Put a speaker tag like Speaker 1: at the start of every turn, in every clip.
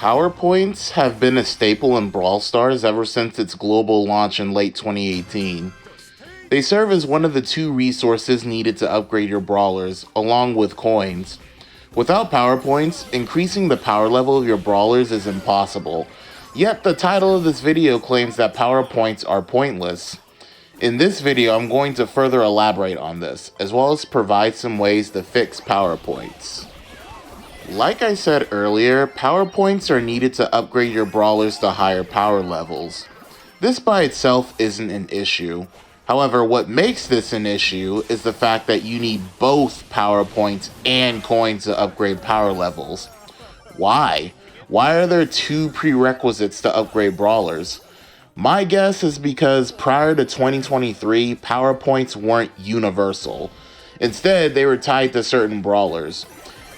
Speaker 1: PowerPoints have been a staple in Brawl Stars ever since its global launch in late 2018. They serve as one of the two resources needed to upgrade your brawlers, along with coins. Without PowerPoints, increasing the power level of your brawlers is impossible. Yet the title of this video claims that PowerPoints are pointless. In this video, I'm going to further elaborate on this, as well as provide some ways to fix PowerPoints. Like I said earlier, PowerPoints are needed to upgrade your brawlers to higher power levels. This by itself isn't an issue. However, what makes this an issue is the fact that you need both PowerPoints and coins to upgrade power levels. Why? Why are there two prerequisites to upgrade brawlers? My guess is because prior to 2023, PowerPoints weren't universal. Instead, they were tied to certain brawlers.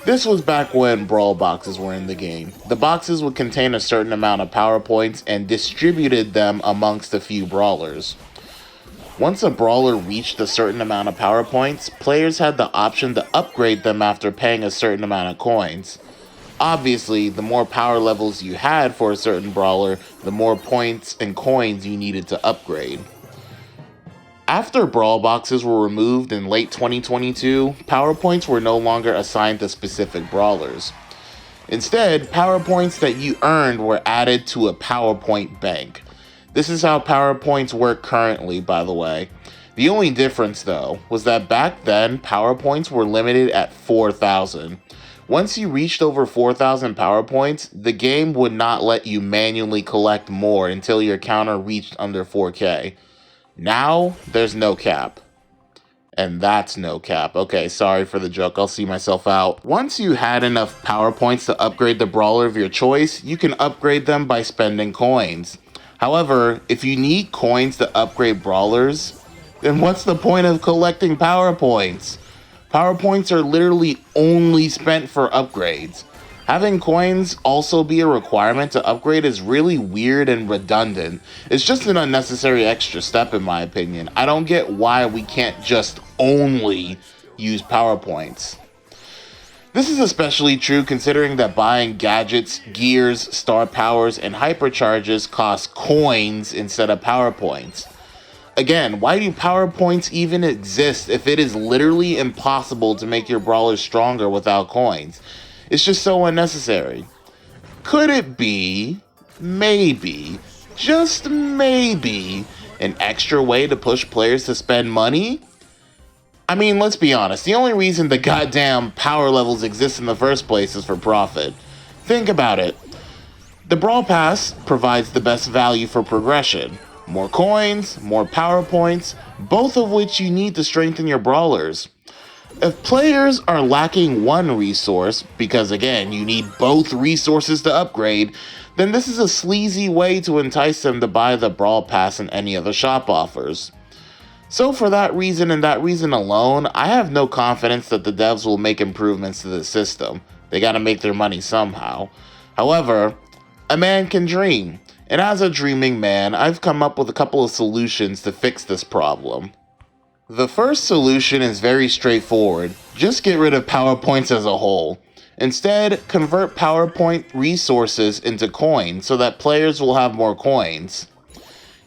Speaker 1: This was back when Brawl boxes were in the game. The boxes would contain a certain amount of PowerPoints and distributed them amongst a few brawlers. Once a brawler reached a certain amount of PowerPoints, players had the option to upgrade them after paying a certain amount of coins. Obviously, the more power levels you had for a certain brawler, the more points and coins you needed to upgrade. After Brawl boxes were removed in late 2022, PowerPoints were no longer assigned to specific brawlers. Instead, PowerPoints that you earned were added to a PowerPoint bank. This is how PowerPoints work currently, by the way. The only difference, though, was that back then, PowerPoints were limited at 4,000. Once you reached over 4,000 PowerPoints, the game would not let you manually collect more until your counter reached under 4K. Now, there's no cap. And that's no cap. Okay, sorry for the joke, I'll see myself out. Once you had enough PowerPoints to upgrade the brawler of your choice, you can upgrade them by spending coins. However, if you need coins to upgrade brawlers, then what's the point of collecting PowerPoints? PowerPoints are literally only spent for upgrades. Having coins also be a requirement to upgrade is really weird and redundant. It's just an unnecessary extra step in my opinion. I don't get why we can't just only use PowerPoints. This is especially true considering that buying gadgets, gears, star powers, and hypercharges cost coins instead of PowerPoints. Again, why do PowerPoints even exist if it is literally impossible to make your brawlers stronger without coins? It's just so unnecessary. Could it be, maybe, just maybe, an extra way to push players to spend money? I mean, let's be honest, the only reason the goddamn power levels exist in the first place is for profit. Think about it. The Brawl Pass provides the best value for progression. More coins, more power points, both of which you need to strengthen your brawlers. If players are lacking one resource, because again, you need both resources to upgrade, then this is a sleazy way to entice them to buy the Brawl Pass and any other shop offers. So for that reason and that reason alone, I have no confidence that the devs will make improvements to the system. They gotta make their money somehow. However, a man can dream. And as a dreaming man, I've come up with a couple of solutions to fix this problem. The first solution is very straightforward. Just get rid of PowerPoints as a whole. Instead, convert PowerPoint resources into coins so that players will have more coins.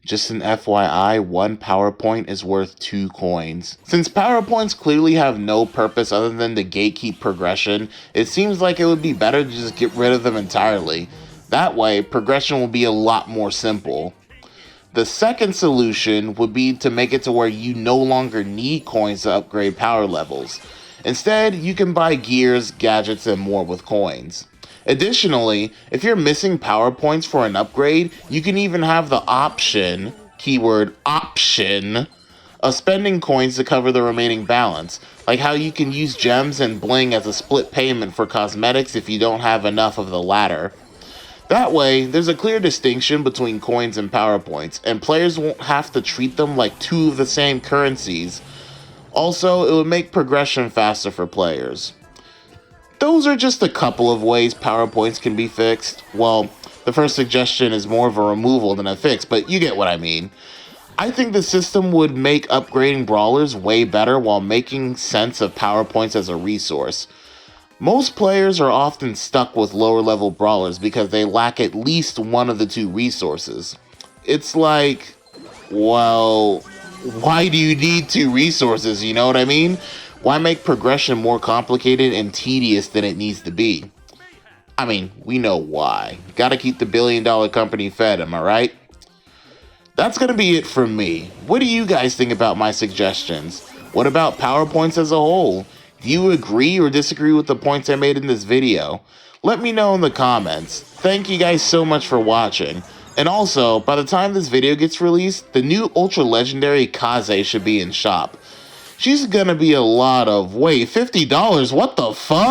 Speaker 1: Just an FYI, one PowerPoint is worth 2 coins. Since PowerPoints clearly have no purpose other than to gatekeep progression, it seems like it would be better to just get rid of them entirely. That way, progression will be a lot more simple. The second solution would be to make it to where you no longer need coins to upgrade power levels. Instead, you can buy gears, gadgets, and more with coins. Additionally, if you're missing power points for an upgrade, you can even have the option, keyword option, of spending coins to cover the remaining balance. Like how you can use gems and bling as a split payment for cosmetics if you don't have enough of the latter. That way, there's a clear distinction between coins and PowerPoints, and players won't have to treat them like two of the same currencies. Also, it would make progression faster for players. Those are just a couple of ways PowerPoints can be fixed. Well, the first suggestion is more of a removal than a fix, but you get what I mean. I think the system would make upgrading brawlers way better while making sense of PowerPoints as a resource. Most players are often stuck with lower level brawlers because they lack at least one of the two resources. It's like, well, why do you need two resources, you know what I mean? Why make progression more complicated and tedious than it needs to be? I mean, we know why. Gotta keep the billion-dollar company fed, am I right? That's gonna be it from me. What do you guys think about my suggestions? What about PowerPoints as a whole? Do you agree or disagree with the points I made in this video? Let me know in the comments. Thank you guys so much for watching. And also, by the time this video gets released, the new Ultra Legendary Kaze should be in shop. She's gonna be a lot of, wait, $50? What the fuck?